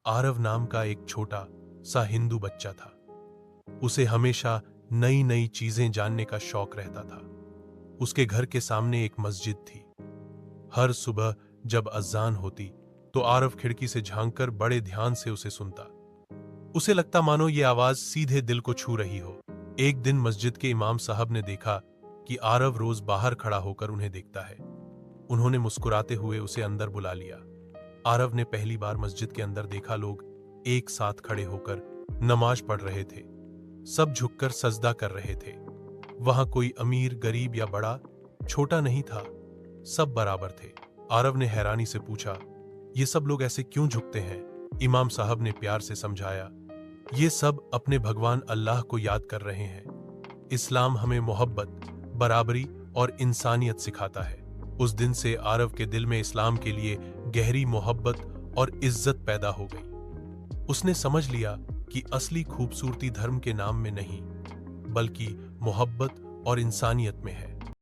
आरव नाम का एक छोटा सा हिंदू बच्चा था। उसे हमेशा नई नई चीजें जानने का शौक रहता था। उसके घर के सामने एक मस्जिद थी। हर सुबह जब अज़ान होती तो आरव खिड़की से झांककर बड़े ध्यान से उसे सुनता। उसे लगता मानो ये आवाज सीधे दिल को छू रही हो। एक दिन मस्जिद के इमाम साहब ने देखा कि आरव रोज बाहर खड़ा होकर उन्हें देखता है। उन्होंने मुस्कुराते हुए उसे अंदर बुला लिया। आरव ने पहली बार मस्जिद के अंदर देखा लोग एक साथ खड़े होकर नमाज पढ़ रहे थे। सब झुककर सजदा कर रहे थे। वहां कोई अमीर, गरीब या बड़ा छोटा नहीं था, सब बराबर थे। आरव ने हैरानी से पूछा, ये सब लोग ऐसे क्यों झुकते हैं? इमाम साहब ने प्यार से समझाया, ये सब अपने भगवान अल्लाह को याद कर रहे हैं। इस्लाम हमें मोहब्बत, बराबरी और इंसानियत सिखाता है। उस दिन से आरव के दिल में इस्लाम के लिए गहरी मोहब्बत और इज्जत पैदा हो गई। उसने समझ लिया कि असली खूबसूरती धर्म के नाम में नहीं, बल्कि मोहब्बत और इंसानियत में है।